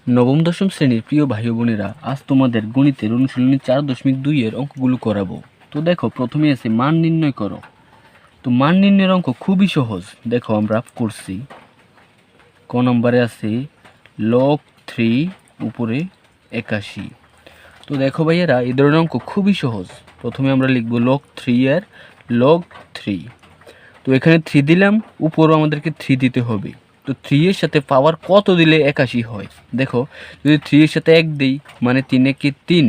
নবম দশম শ্রেণীর প্রিয় ভাই ও বোনেরা, আজ তোমাদের গণিতের অনুশীলনী 4.2 এর অঙ্কগুলো করাবো। তো দেখো, প্রথমে আছে মান নির্ণয় করো। তো মান নির্ণয়ের অঙ্ক খুবই সহজ। দেখো আমরা করছি, ক নম্বরে আছে লগ 3 উপরে 81। তো দেখো ভাইয়েরা, এই ধরনের অঙ্ক খুবই সহজ। প্রথমে আমরা লিখবো লগ 3 এর লগ 3। তো এখানে 3 দিলাম, উপরও আমাদেরকে 3 দিতে হবে। তো 3 এর সাথে পাওয়ার কত দিলে 81 হয়? দেখো, যদি 3 এর সাথে 1 দেই মানে 3 একে 3,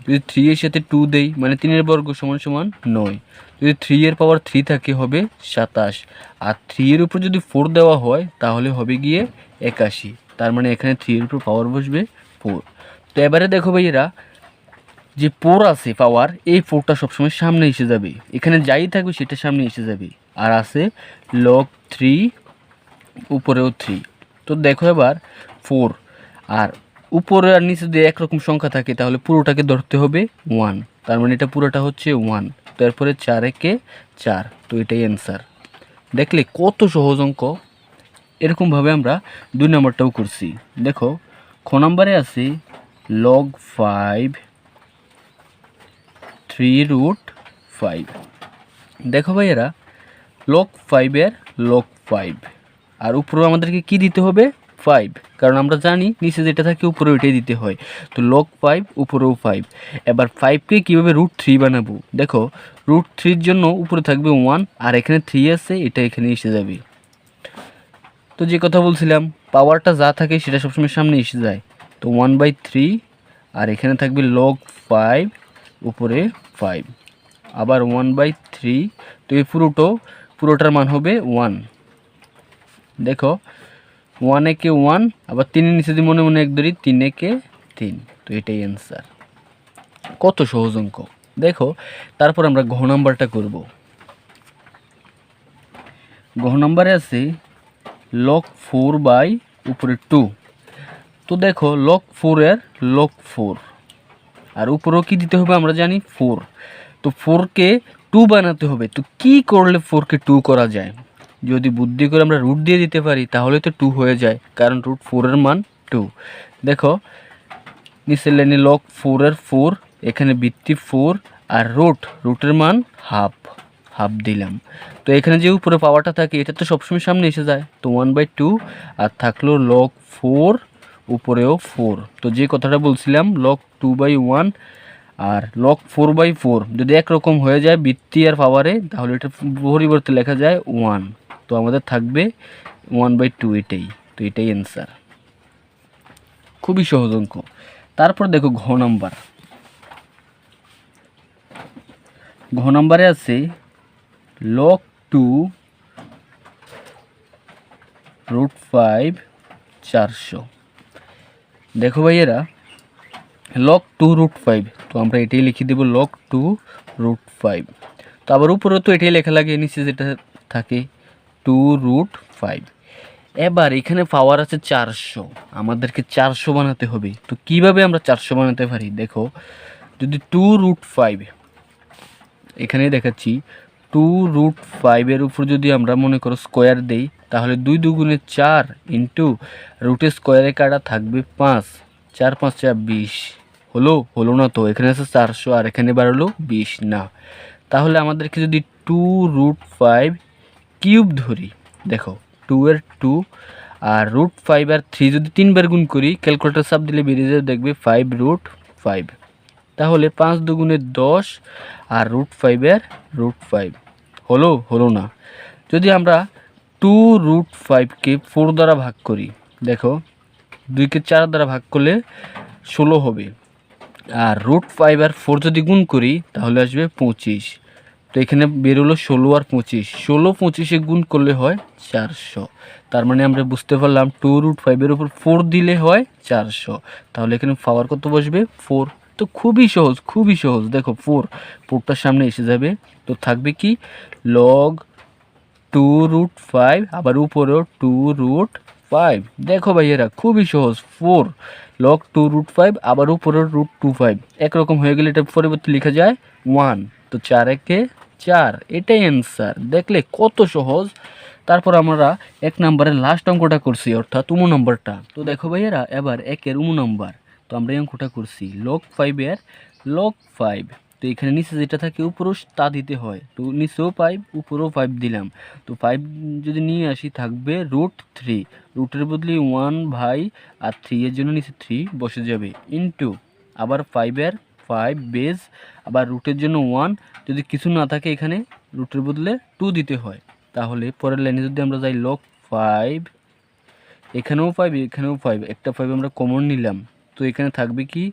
যদি 3 এর সাথে 2 দেই মানে 3 এর বর্গ সমান সমান 9, যদি 3 এর পাওয়ার 3 থাকে হবে 27, আর 3 এর উপর যদি 4 দেওয়া হয় তাহলে হবে গিয়ে 81। তার মানে এখানে 3 এর উপর পাওয়ার বসবে 4। তো এবারে দেখো ভাইয়েরা, যে 4 আছে পাওয়ার, এই 4টা সবসময় সামনে এসে যাবে। এখানে যাই থাকবে সেটা সামনে এসে যাবে। আর আছে লগ 3 উপরেও 3। তো দেখো এবার 4, আর উপরে আর নিচে যদি একরকম সংখ্যা থাকে তাহলে পুরোটাকে ধরতে হবে 1। তার মানে এটা পুরোটা হচ্ছে 1। তারপরে 4 একে 4। তো এটাই অ্যান্সার। দেখলে কত সহজ অঙ্ক। এরকমভাবে আমরা 2 নম্বরটাও করছি। দেখো, খ নম্বরে আছে লগ 5 3√5। দেখো ভাইয়েরা, লগ 5 এর লগ 5, আর উপরেও আমাদেরকে কি দিতে হবে? 5, কারণ আমরা জানি নিচে যেটা থাকে উপরে ওইটাই দিতে হয়। তো লগ 5 উপরেও 5। এবার 5কে কীভাবে √3 বানাবো? দেখো, √3-র জন্য উপরে থাকবে 1, আর এখানে 3 আছে, এটা এখানে এসে যাবে। তো যে কথা বলছিলাম, পাওয়ারটা যা থাকে সেটা সবসময় সামনে এসে যায়। তো 1/3, আর এখানে থাকবে লগ 5 উপরে 5, আবার 1/3। তো এই পুরোটার মান হবে 1। দেখো, 1 একে 1, আবার 3-এর নিচে যদি মনে মনে 1 ধরি, 3 একে 3। তো এটাই অ্যান্সার। কত সহজ অঙ্ক। দেখো, তারপর আমরা ঘ নাম্বারটা করব। ঘ নাম্বারে আছে লগ 4 উপরে 2। তো দেখো, লগ 4 এর লগ 4, আর উপরেও কি দিতে হবে আমরা জানি 4। তো 4কে 2 বানাতে হবে। তো কি করলে 4কে 2 করা যায়? যদি বুদ্ধি করে আমরা রুট দিয়ে দিতে পারি তাহলে তো 2 হয়ে যায়, কারণ √4 এর মান 2। দেখো, নিচের লাইনে লগ 4 এর 4, এখানে ভিত্তি 4, আর রুটের মান হাফ দিলাম। তো এখানে যে উপরে পাওয়ারটা থাকে এটা তো সবসময় সামনে এসে যায়। তো 1/2, আর থাকলো লগ 4 উপরেও 4। তো যে কথাটা বলছিলাম, লগ 2/1 আর লগ 4/4 যদি একরকম হয়ে যায় ভিত্তি আর পাওয়ারে, তাহলে এটা পরিবর্তে লেখা যায় 1। তো আমাদের থাকবে 1/2, এটাই। তো এটাই অ্যান্সার। খুবই সহজ অঙ্ক। তারপর দেখো ঘ নাম্বারে আছে লগ 2√5 400। দেখো ভাইয়েরা, লগ 2√5, তো আমরা এটাই লিখে দেবো লগ 2√5। তো আবার উপরে তো এটাই লেখা লাগে, নিচে যেটা থাকে 2√5। এবার এখানে পাওয়ার আছে 400, আমাদেরকে 400 বানাতে হবে। তো কিভাবে আমরা 400 বানাতে পারি? দেখো, যদি 2√5, এখানে দেখাচ্ছি 2√5 এর উপর যদি আমরা মনে করো স্কোয়ার দেই, তাহলে 2 2 4 ইন্টু রুটের স্কোয়ারে কাটা থাকবে 5, 4 5 4 20। হলো না তো? এখানে আছে 400, আর এখানে বাড়লো 20 না। তাহলে আমাদেরকে যদি 2√5 কিউব ধরি, দেখো 2 এর 2, আর √5 আর 3 যদি 3 বার গুণ করি, ক্যালকুলেটর চাপ দিলে বেরিয়ে যাবে, দেখবে 5√5। তাহলে 5 2 10, আর √5 এর √5। হলো না? যদি আমরা 2√5কে 4 দ্বারা ভাগ করি, দেখো 2কে 4 দ্বারা ভাগ করলে 16 হবে। আর √5 আর 4 যদি গুণ করি তাহলে আসবে 25। তো এখানে বেরোলো 16 আর 25। 16 25-এ গুণ করলে হয় 400। তার মানে আমরা বুঝতে পারলাম 2√5 এর উপর 4 দিলে হয় 400। তাহলে এখানে পাওয়ার কত বসবে? 4। তো খুবই সহজ। দেখো, 4টার সামনে এসে যাবে। তো থাকবে কি? লগ 2√5, আবার উপরেও 2√5। দেখো ভাইয়েরা, খুবই সহজ। 4 লগ 2√5, আবার উপরেও √25। একরকম হয়ে গেলে এটা পরিবর্তে লেখা যায় 1। তো 4 একে 4, এটাই অ্যান্সার। দেখলে কত সহজ। তারপর আমরা 1 নম্বরের লাস্ট অঙ্কটা করছি, অর্থাৎ উমু নম্বরটা। তো দেখো ভাইয়েরা, এবার 1-এর উমু নম্বর। তো আমরা এই অঙ্কটা করছি log 5-এর log 5। তো এখানে নিচে যেটা থাকে উপরেও তা দিতে হয়, তো নিচেও 5 উপরেও 5 দিলাম। তো 5 যদি নিয়ে আসি থাকবে √3, রুটের বদলে 1 ভাই আর 3 এর জন্য নিচে 3 বসে যাবে, ইনটু আবার 5-এর 5 বেজ, আবার রুটের জন্য 1, যদি কিছু না থাকে এখানে রুটের বদলে 2 দিতে হয়। তাহলে পরের লাইনে যদি আমরা যাই log 5, এখানেও 5 এখানেও 5, একটা 5 আমরা কমন নিলাম। তো এখানে থাকবে কি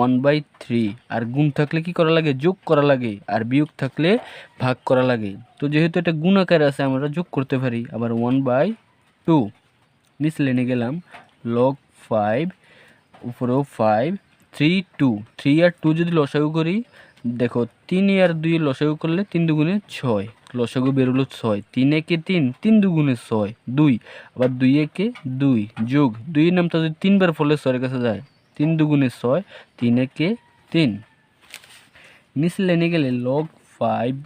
1/3, আর গুণ থাকলে কি করা লাগে, যোগ করা লাগে, আর বিয়োগ থাকলে ভাগ করা লাগে। তো যেহেতু এটা গুণ আকারে আছে আমরা যোগ করতে পারি। আবার 1/2 নিচে লেনে গেলাম log 5, উপরেও 5, 3 2, 3 আর 2 যদি লসাগু করি, দেখো 3 আর 2 লসাগু করলে 3 দুগুণে 6, লসাগু বেরোলো 6, 3 একে 3, 3 দুগুণে 6, 2, আবার 2 একে 2, যোগ 2 এর নামটা যদি 3 বার ফলে 6 এর কাছে যায়, 3 দুগুণে 6, 3 একে 3। নিচে লেনে গেলে log 5,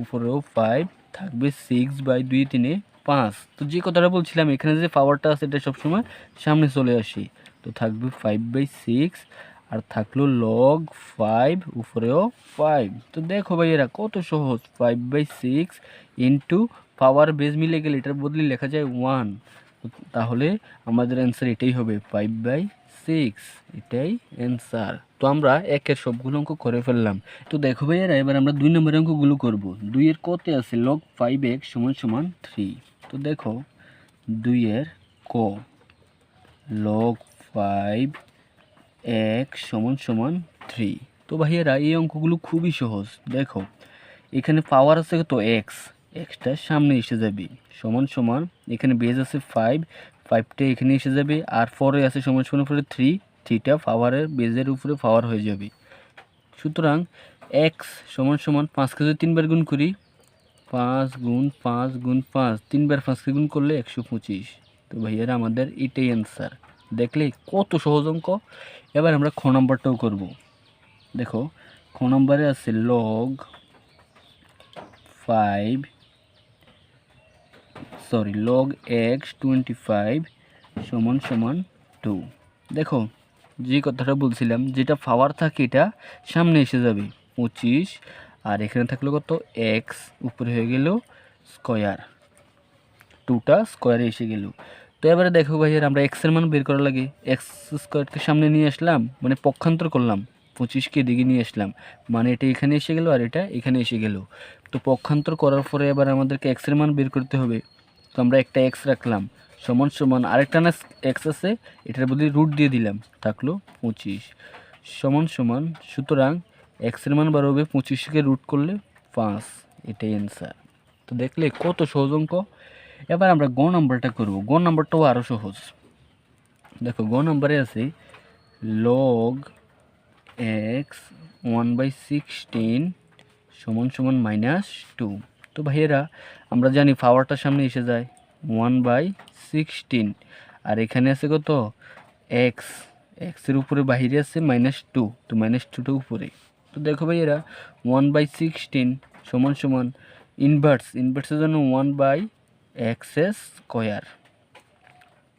উপরেও 5, থাকবে 6/2 3 5। তো যে কথাটা বলছিলাম, এখানে যে পাওয়ারটা আছে এটা সবসময় সামনে চলে আসি। তো থাকবে 5/6, আর থাকলো log 5, উপরেও 5। তো দেখো ভাই এরা কত সহজ, 5/6 ইন্টু পাওয়ার বেজ মিলে গেলে এটার বদলে লেখা যায় 1। তাহলে আমাদের অ্যান্সার এটাই হবে 5/6, এটাই অ্যান্সার। তো আমরা 1-এর সবগুলো অঙ্ক করে ফেললাম। তো দেখো ভাইয়ারা, এবার আমরা 2 নম্বরের অঙ্কগুলো করব। 2-এর কতে আছে log 5x = 3। তো দেখো 2-এর ক log 5x = 3। তো ভাইয়ারা এই অঙ্কগুলো খুবই সহজ। দেখো এখানে পাওয়ার আছে তো এক্সটা সামনে এসে যাবে, সমান এখানে বেজ আছে 5, 5টা এখানে এসে যাবে, আর পরে আছে সমান উপরে 3, 3টা পাওয়ারের বেজের উপরে পাওয়ার হয়ে যাবে। সুতরাং এক্স = 5কে যদি 3 বার গুণ করি, 5 × 5 × 5, 3 বার 5কে গুণ করলে 125। তো ভাইয়ারা আমাদের এটাই অ্যান্সার। দেখলে কত সহজ অঙ্ক। এবার আমরা খ নম্বরটাও করব। দেখো খ নম্বরে আছে log x 25 = 2। দেখো যে কথাটা বলছিলাম, যেটা পাওয়ার থাকে এটা সামনে এসে যাবে 25, আর এখানে থাকলো কত এক্স, উপরে হয়ে গেল স্কয়ার, 2টা স্কয়ারে এসে গেল। তো এবারে দেখো ভাইয়ার, আমরা এক্সের মান বের করা লাগে, এক্স স্কয়ারকে সামনে নিয়ে আসলাম, মানে পক্ষান্তর করলাম, 25কে দিকে নিয়ে আসলাম, মানে এটা এখানে এসে গেল আর এটা এখানে এসে গেল। তো পক্ষান্তর করার পরে এবার আমাদেরকে এক্সের মান বের করতে হবে। তো আমরা একটা এক্স রাখলাম, সমান আরেকটা না এক্স আছে, এটার বদলে রুট দিয়ে দিলাম, থাকলো 25, সমান। সুতরাং এক্সের মান বার হবে 25কে রুট করলে 5, এটাই অ্যান্সার। তো দেখলে কত সহজ অঙ্ক। এবার আমরা গ নাম্বারটা করব। গ নাম্বারটাও আরও সহজ। দেখো গ নাম্বারে আছে log x 1/16 = -2। তো ভাইয়েরা আমরা জানি পাওয়ারটা সামনে এসে যায় 1/16, আর এখানে আছে কত এক্স, এক্সের উপরে বাহিরে আছে -2, তো -2টা উপরে। তো দেখো ভাইয়েরা 1/16 = ইনভার্সের জন্য 1/x²।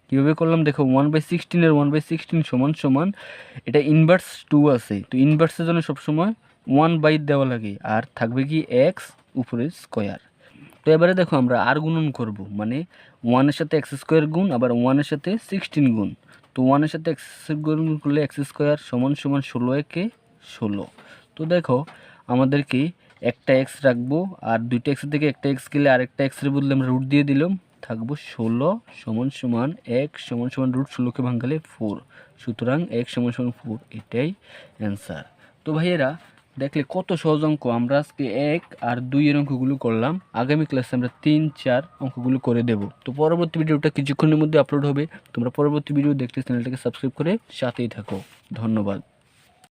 কীভাবে করলাম দেখো, 1/16 এর 1/16 = এটা ইনভার্স 2 আছে, তো ইনভার্সের জন্য সবসময় 1/, দেওয়া লাগে, আর থাকবে কি এক্স উপরে স্কয়ার। তো এবারে দেখো আমরা আর গুণন করব, মানে 1-এর সাথে x² গুণ, আবার 1-এর সাথে 16 গুণ। তো 1-এর সাথে x গুণ করলে x² = 16 একে 16। তো দেখো আমাদেরকে একটা x রাখবো, আর দুইটা x থেকে একটা x গেলে আরেকটা x এর বদলে আমরা রুট দিয়ে দিলাম, থাকবো 16 = x √16কে ভাঙালে 4। সুতরাং x = 4, এটাই অ্যান্সার। তো ভাইয়েরা দেখলে কত সহজ অঙ্ক। আমরা আজকে 1 আর 2 এর অঙ্কগুলো করলাম, আগামী ক্লাসে আমরা 3, 4 অঙ্কগুলো করে দেব। তো পরবর্তী ভিডিওটা কিছুক্ষণের মধ্যে আপলোড হবে। তোমরা পরবর্তী ভিডিও দেখতে চ্যানেলটাকে সাবস্ক্রাইব করে সাথেই থাকো। ধন্যবাদ।